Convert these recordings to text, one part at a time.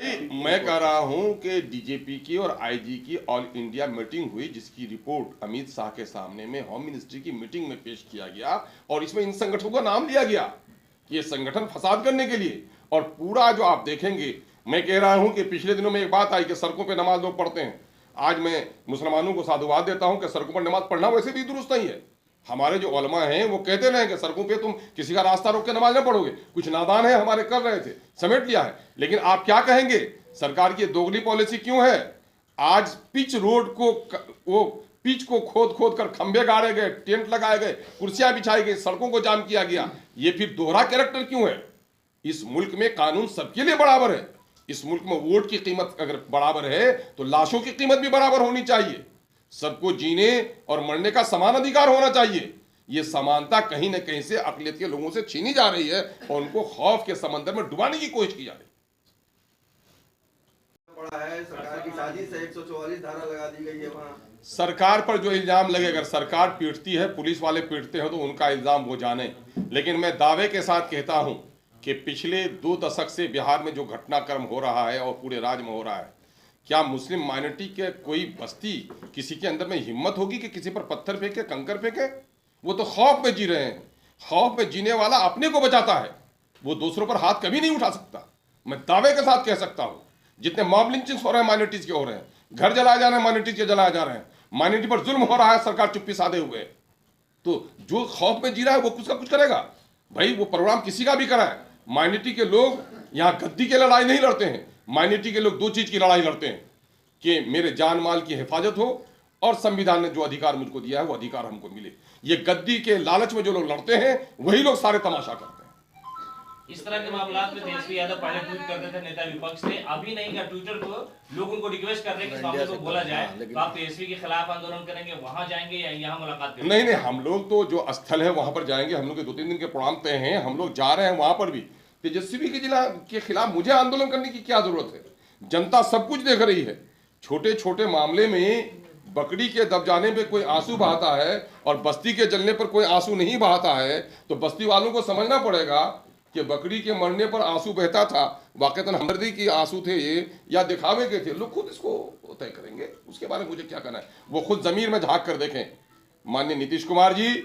मैं कह रहा हूं कि डीजीपी की और आईजी की ऑल इंडिया मीटिंग हुई, जिसकी रिपोर्ट अमित शाह के सामने में होम मिनिस्ट्री की मीटिंग में पेश किया गया और इसमें इन संगठनों का नाम लिया गया कि ये संगठन फसाद करने के लिए। और पूरा जो आप देखेंगे, मैं कह रहा हूं कि पिछले दिनों में एक बात आई कि सड़कों पर नमाज लोग पढ़ते हैं। आज मैं मुसलमानों को साधुवाद देता हूं कि सड़कों पर नमाज पढ़ना वैसे भी दुरुस्त नहीं है। हमारे जो उलमा हैं वो कहते रहे कि सड़कों पे तुम किसी का रास्ता रोक के नमाज न पढ़ोगे। कुछ नादान है हमारे कर रहे थे, समेट लिया है। लेकिन आप क्या कहेंगे, सरकार की दोगली पॉलिसी क्यों है? आज पिच रोड को वो पिच को खोद खोद कर खंभे गाड़े गए, टेंट लगाए गए, कुर्सियां बिछाई गई, सड़कों को जाम किया गया। ये फिर दोहरा कैरेक्टर क्यों है? इस मुल्क में कानून सबके लिए बराबर है। इस मुल्क में वोट की कीमत अगर बराबर है तो लाशों की कीमत भी बराबर होनी चाहिए। सबको जीने और मरने का समान अधिकार होना चाहिए। ये समानता कहीं ना कहीं से अकलियत के लोगों से छीनी जा रही है और उनको खौफ के समंदर में डुबाने की कोशिश की जा रही है। पड़ा है सरकार की साजिश है, 144 धारा लगा दी गई है वहां। सरकार पर जो इल्जाम लगे, अगर सरकार पीटती है, पुलिस वाले पीटते हैं तो उनका इल्जाम वो जाने। लेकिन मैं दावे के साथ कहता हूं कि पिछले 2 दशक से बिहार में जो घटनाक्रम हो रहा है और पूरे राज्य में हो रहा है, क्या मुस्लिम माइनॉरिटी के कोई बस्ती किसी के अंदर में हिम्मत होगी कि किसी पर पत्थर फेंके, कंकर फेंके? वो तो खौफ में जी रहे हैं। खौफ में जीने वाला अपने को बचाता है, वो दूसरों पर हाथ कभी नहीं उठा सकता। मैं दावे के साथ कह सकता हूं, जितने मॉब लिंचिंग्स हो रहे हैं माइनॉरिटीज के हो रहे हैं, घर जलाए जा रहे हैं माइनॉरिटीज के जलाए जा रहे हैं, माइनॉरिटी पर जुल्म हो रहा है, सरकार चुप्पी साधे हुए। तो जो खौफ में जी रहा है वो कुछ का कुछ करेगा। भाई वो प्रोग्राम किसी का भी कराए, माइनॉरिटी के लोग यहाँ गद्दी की लड़ाई नहीं लड़ते हैं। माइनॉरिटी के लोग 2 चीज की लड़ाई लड़ते हैं कि मेरे जान माल की हिफाजत हो और संविधान ने जो अधिकार मुझको दिया है वो अधिकार हमको मिले। ये गद्दी के लालच में जो लोग लड़ते हैं वही लोग सारे तमाशा करते हैं। इस तरह के मामलात में तेजस्वी यादव पहले ट्वीट करते थे, नेता विपक्ष थे, अभी नहीं का ट्विटर को लोग उनको रिक्वेस्ट कर रहे हैं कि इस मामले को बोला जाए, तो आप तेजस्वी के खिलाफ आंदोलन करेंगे, वहां जाएंगे या यहाँ मुलाकात करेंगे? नहीं, हम लोग तो जो स्थल है वहां पर जाएंगे। हम लोग के 2-3 दिन के प्रोग्राम तय हैं, हम लोग जा रहे हैं वहां पर भी। तेजस्वी के जिला के खिलाफ मुझे आंदोलन करने की क्या जरूरत है? जनता सब कुछ देख रही है। छोटे छोटे मामले में बकरी के दब जाने पे कोई आंसू बहाता है और बस्ती के जलने पर कोई आंसू नहीं बहाता है, तो बस्ती वालों को समझना पड़ेगा कि बकरी के मरने पर आंसू बहता था, वाकईतन हमदर्दी की आंसू थे ये या दिखावे के थे, लोग खुद इसको तय करेंगे। उसके बारे में मुझे क्या कहना है, वो खुद जमीर में झांक कर देखें। माननीय नीतीश कुमार जी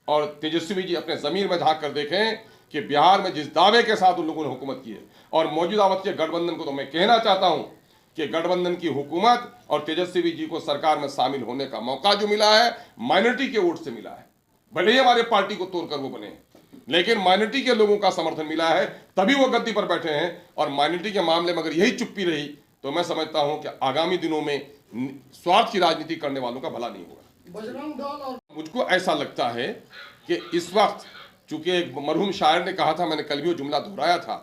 और तेजस्वी जी अपने जमीर में झांक कर देखें कि बिहार में जिस दावे के साथ उन लोगों ने हुकूमत की है, और मौजूदा वक्त के गठबंधन को तो मैं कहना चाहता हूं कि गठबंधन की हुकूमत और तेजस्वी जी को सरकार में शामिल होने का मौका जो मिला है माइनॉरिटी के वोट से मिला है। भले ही हमारे पार्टी को तोड़कर वो बने, लेकिन माइनॉरिटी के लोगों का समर्थन मिला है, तभी वो गद्दी पर बैठे हैं। और माइनॉरिटी के मामले में अगर यही चुप्पी रही तो मैं समझता हूं कि आगामी दिनों में स्वार्थ की राजनीति करने वालों का भला नहीं होगा। बजरंग दल और मुझको ऐसा लगता है कि इस वक्त, चूंकि एक मरहूम शायर ने कहा था, मैंने कल भी वो जुमला दोहराया था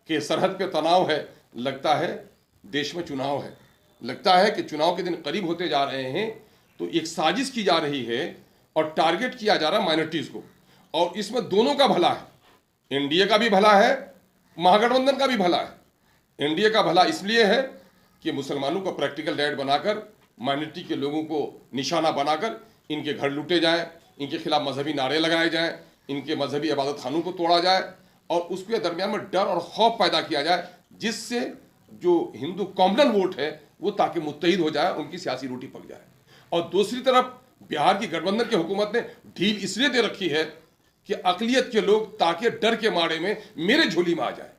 कि सरहद पे तनाव है, लगता है देश में चुनाव है। लगता है कि चुनाव के दिन करीब होते जा रहे हैं, तो एक साजिश की जा रही है और टारगेट किया जा रहा है माइनॉरिटीज को, और इसमें दोनों का भला है। एनडीए का भी भला है, महागठबंधन का भी भला है। एनडीए का भला इसलिए है कि मुसलमानों को प्रैक्टिकल डेड बनाकर, माइनॉरिटी के लोगों को निशाना बनाकर इनके घर लूटे जाएं, इनके खिलाफ मजहबी नारे लगाए जाएं, इनके मजहबी इबादत खानों को तोड़ा जाए और उसके दरमियान में डर और खौफ पैदा किया जाए, जिससे जो हिंदू कॉमनल वोट है वो ताकि मुत्तहिद हो जाए, उनकी सियासी रोटी पक जाए। और दूसरी तरफ बिहार की गठबंधन की हुकूमत ने ढील इसलिए दे रखी है कि अकलियत के लोग ताकि डर के मारे में मेरे झोली में आ जाए।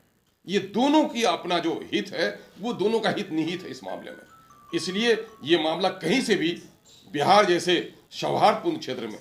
ये दोनों की अपना जो हित है वो दोनों का हित निहित है इस मामले में। इसलिए ये मामला कहीं से भी बिहार जैसे सौहार्दपूर्ण क्षेत्र में,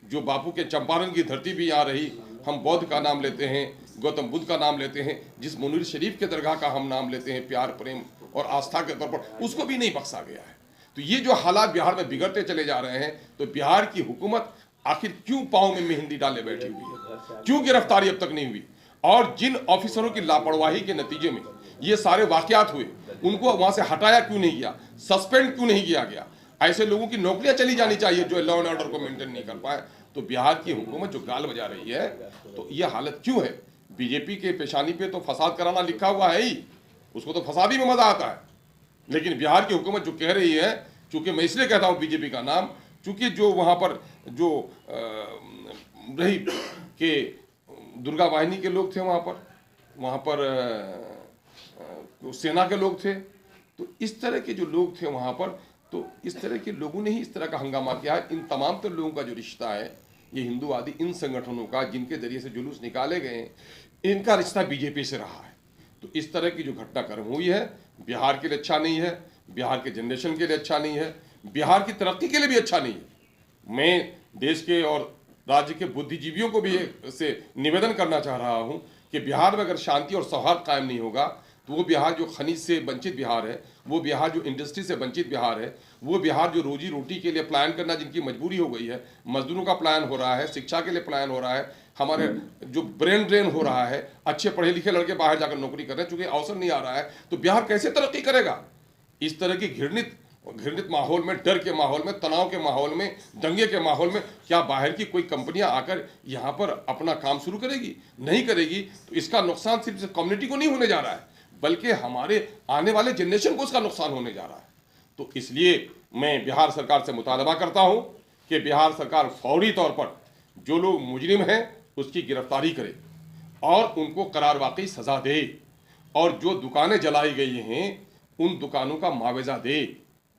जो बापू के चंपारण की धरती भी यहाँ रही, हम बौद्ध का नाम लेते हैं, गौतम बुद्ध का नाम लेते हैं, जिस मुनीर शरीफ के दरगाह का हम नाम लेते हैं प्यार प्रेम और आस्था के तौर पर, उसको भी नहीं बख्शा गया है। तो ये जो हालात बिहार में बिगड़ते चले जा रहे हैं, तो बिहार की हुकूमत आखिर क्यों पाँव में मेहंदी डाले बैठी हुई है, क्यों गिरफ्तारी अब तक नहीं हुई? और जिन ऑफिसरों की लापरवाही के नतीजे में ये सारे वाकयात हुए, उनको वहां से हटाया क्यों नहीं गया, सस्पेंड क्यों नहीं किया गया? ऐसे लोगों की नौकरियां चली जानी चाहिए जो लॉ एंड ऑर्डर को मेंटेन नहीं कर पाए। तो बिहार की हुकूमत जो गाल बजा रही है, तो ये हालत क्यों है? बीजेपी के पेशानी पे तो फसाद कराना लिखा हुआ है ही, उसको तो फसादी में मजा आता है। लेकिन बिहार की हुकूमत जो कह रही है, चूंकि मैं इसलिए कहता हूँ बीजेपी का नाम, चूंकि जो वहाँ पर जो रही कि दुर्गा वाहिनी के लोग थे वहाँ पर सेना के लोग थे। तो इस तरह के जो लोग थे वहाँ पर, तो इस तरह के लोगों ने ही इस तरह का हंगामा किया है। इन तमाम तर लोगों का जो रिश्ता है, ये हिंदूवादी इन संगठनों का जिनके जरिए से जुलूस निकाले गए हैं, इनका रिश्ता बीजेपी से रहा है। तो इस तरह की जो घटनाक्रम हुई है, बिहार के लिए अच्छा नहीं है, बिहार के जनरेशन के लिए अच्छा नहीं है, बिहार की तरक्की के लिए भी अच्छा नहीं है। मैं देश के और राज्य के बुद्धिजीवियों को भी से निवेदन करना चाह रहा हूं कि बिहार में अगर शांति और सौहार्द कायम नहीं होगा तो वो बिहार जो खनिज से वंचित बिहार है, वो बिहार जो इंडस्ट्री से वंचित बिहार है, वो बिहार जो रोजी रोटी के लिए प्लान करना जिनकी मजबूरी हो गई है, मजदूरों का प्लान हो रहा है, शिक्षा के लिए प्लान हो रहा है, हमारे जो ब्रेन ड्रेन हो रहा है, अच्छे पढ़े लिखे लड़के बाहर जाकर नौकरी कर रहे हैं, चूंकि अवसर नहीं आ रहा है, तो बिहार कैसे तरक्की करेगा? इस तरह की घृणित माहौल में, डर के माहौल में, तनाव के माहौल में, दंगे के माहौल में क्या बाहर की कोई कंपनियां आकर यहाँ पर अपना काम शुरू करेगी? नहीं करेगी। तो इसका नुकसान सिर्फ कम्युनिटी को नहीं होने जा रहा है, बल्कि हमारे आने वाले जनरेशन को इसका नुकसान होने जा रहा है। तो इसलिए मैं बिहार सरकार से मुतालबा करता हूँ कि बिहार सरकार फौरी तौर पर जो लोग मुजरिम हैं उसकी गिरफ्तारी करे और उनको करार वाकई सजा दे, और जो दुकानें जलाई गई हैं उन दुकानों का मुआवजा दे।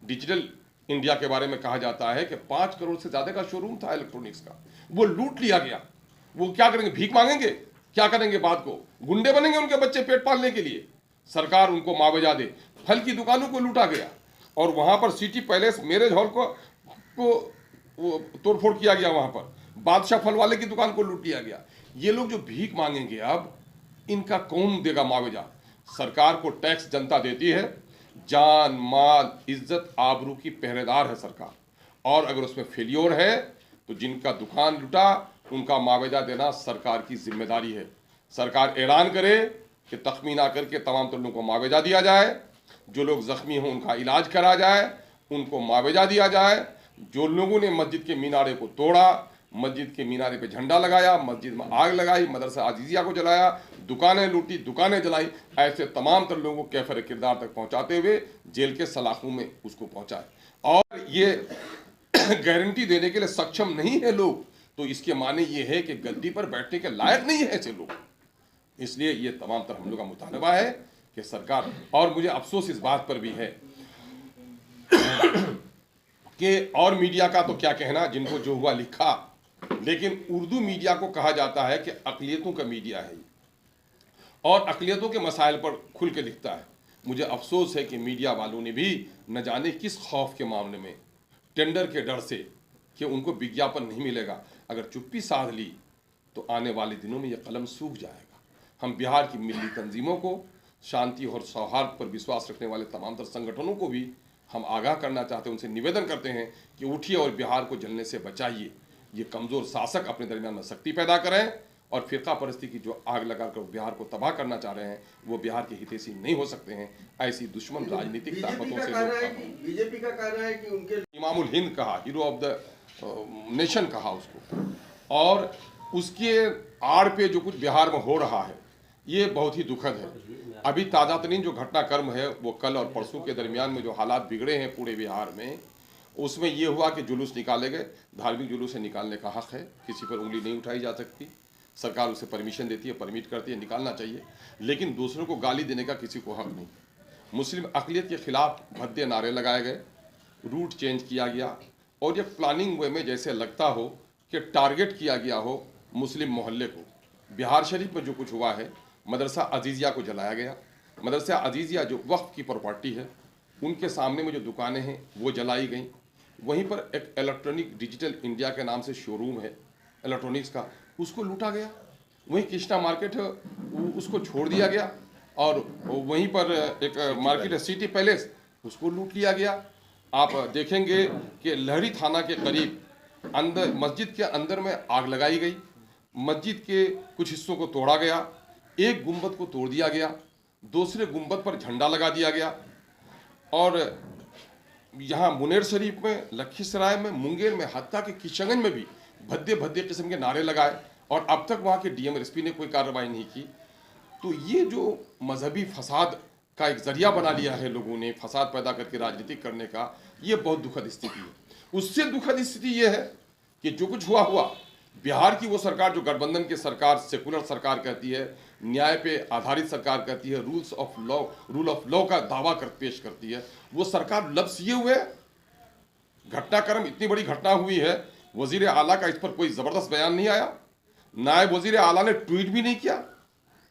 डिजिटल इंडिया के बारे में कहा जाता है कि 5 करोड़ से ज़्यादा का शोरूम था इलेक्ट्रॉनिक्स का, वो लूट लिया गया। वो क्या करेंगे? भीख मांगेंगे? क्या करेंगे? बाद को गुंडे बनेंगे उनके बच्चे पेट पालने के लिए? सरकार उनको मुआवजा दे। फल की दुकानों को लूटा गया और वहाँ पर सिटी पैलेस मैरिज हॉल को तोड़फोड़ किया गया, वहाँ पर बादशाह फल वाले की दुकान को लूट लिया गया। ये लोग जो भीख मांगेंगे अब इनका कौन देगा मुआवजा? सरकार को टैक्स जनता देती है, जान माल इज्जत आबरू की पहरेदार है सरकार, और अगर उसमें फेलियर है तो जिनका दुकान लुटा उनका मुआवजा देना सरकार की जिम्मेदारी है। सरकार ऐलान करे कि तखमीना करके तमाम लोगों को मुआवजा दिया जाए, जो लोग जख्मी हों उनका इलाज करा जाए, उनको मुआवजा दिया जाए। जो लोगों ने मस्जिद के मीनारे को तोड़ा, मस्जिद के मीनारे पे झंडा लगाया, मस्जिद में आग लगाई, मदरसा अजीजिया को जलाया, दुकानें लूटी, दुकानें जलाई, ऐसे तमाम तर लोगों को कैफर किरदार तक पहुंचाते हुए जेल के सलाखों में उसको पहुंचाए। और ये गारंटी देने के लिए सक्षम नहीं है लोग, तो इसके माने ये है कि गद्दी पर बैठने के लायक नहीं है ऐसे लोग। इसलिए ये तमाम तर हम लोग का मुतालबा है कि सरकार, और मुझे अफसोस इस बात पर भी है कि और मीडिया का तो क्या कहना, जिनको जो हुआ लिखा, लेकिन उर्दू मीडिया को कहा जाता है कि अक़लियतों का मीडिया है और अक़लियतों के मसाइल पर खुल के लिखता है। मुझे अफसोस है कि मीडिया वालों ने भी न जाने किस खौफ के मामले में, टेंडर के डर से कि उनको विज्ञापन नहीं मिलेगा, अगर चुप्पी साध ली तो आने वाले दिनों में यह कलम सूख जाएगा। हम बिहार की मिली तंजीमों को, शांति और सौहार्द पर विश्वास रखने वाले तमाम तर संगठनों को भी हम आगाह करना चाहते हैं, उनसे निवेदन करते हैं कि उठिए और बिहार को जलने से बचाइए। ये कमज़ोर शासक अपने दरमियान में शक्ति पैदा करें और फिरका परस्ती की जो आग लगाकर बिहार को तबाह करना चाह रहे हैं वो बिहार के हितैषी नहीं हो सकते हैं। ऐसी दुश्मन राजनीतिक ताकतों से बीजेपी का कहना है कि उनके इमामुल हिंद कहा, हीरो ऑफ द नेशन कहा उसको, और उसके आड़ पे जो कुछ बिहार में हो रहा है ये बहुत ही दुखद है। अभी ताज़ा तरीन जो घटनाक्रम है वो कल और परसों के दरमियान में जो हालात बिगड़े हैं पूरे बिहार में, उसमें ये हुआ कि जुलूस निकाले गए। धार्मिक जुलूस से निकालने का हक है, किसी पर उंगली नहीं उठाई जा सकती, सरकार उसे परमिशन देती है, परमिट करती है, निकालना चाहिए, लेकिन दूसरों को गाली देने का किसी को हक नहीं। मुस्लिम अक़लियत के खिलाफ भद्दे नारे लगाए गए, रूट चेंज किया गया, और ये प्लानिंग वे में जैसे लगता हो कि टारगेट किया गया हो मुस्लिम मोहल्ले को। बिहार शरीफ में जो कुछ हुआ है, मदरसा अजीजिया को जलाया गया। मदरसा अजीजिया जो वक्फ की प्रॉपर्टी है, उनके सामने में जो दुकानें हैं वो जलाई गई। वहीं पर एक इलेक्ट्रॉनिक डिजिटल इंडिया के नाम से शोरूम है इलेक्ट्रॉनिक्स का, उसको लूटा गया। वहीं कृष्णा मार्केट है उसको छोड़ दिया गया, और वहीं पर एक मार्केट है सिटी पैलेस, उसको लूट लिया गया। आप देखेंगे कि लहरी थाना के करीब अंदर मस्जिद के अंदर में आग लगाई गई, मस्जिद के कुछ हिस्सों को तोड़ा गया, एक गुंबद को तोड़ दिया गया, दूसरे गुंबद पर झंडा लगा दिया गया। और यहाँ मुनेर शरीफ में, लखीसराय में, मुंगेर में, हत्ता के किशनगंज में भी भद्दे भद्दे किस्म के नारे लगाए, और अब तक वहाँ के डीएम एसपी ने कोई कार्रवाई नहीं की। तो ये जो मजहबी फसाद का एक जरिया बना लिया है लोगों ने, फसाद पैदा करके राजनीतिक करने का, ये बहुत दुखद स्थिति है। उससे दुखद स्थिति ये है कि जो कुछ हुआ, बिहार की वो सरकार जो गठबंधन की सरकार, सेकुलर सरकार कहती है, न्याय पे आधारित सरकार कहती है, रूल ऑफ लॉ का दावा पेश करती है, वो सरकार लफ्ज़ ये हुए घटनाक्रम, इतनी बड़ी घटना हुई है, वजीर आला का इस पर कोई ज़बरदस्त बयान नहीं आया, नायब वजीर आला ने ट्वीट भी नहीं किया।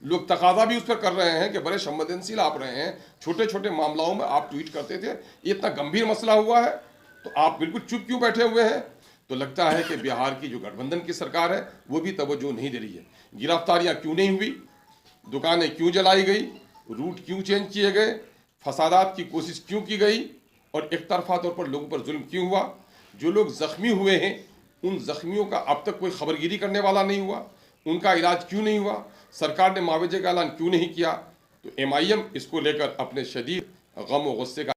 लोग तकाजा भी उस पर कर रहे हैं कि बड़े संवेदनशील आप रहे हैं, छोटे छोटे मामलों में आप ट्वीट करते थे, ये इतना गंभीर मसला हुआ है तो आप बिल्कुल चुप क्यों बैठे हुए हैं? तो लगता है कि बिहार की जो गठबंधन की सरकार है वो भी तवज्जो नहीं दे रही है। गिरफ्तारियां क्यों नहीं हुई, दुकानें क्यों जलाई गई, रूट क्यों चेंज किए गए, फसादात की कोशिश क्यों की गई और एक तरफा तौर पर लोगों पर जुल्म क्यों हुआ? जो लोग जख्मी हुए हैं उन जख्मियों का अब तक कोई खबरगिरी करने वाला नहीं हुआ, उनका इलाज क्यों नहीं हुआ, सरकार ने मुआवजे का ऐलान क्यों नहीं किया? तो MIM इसको लेकर अपने शदीद गम और गुस्से का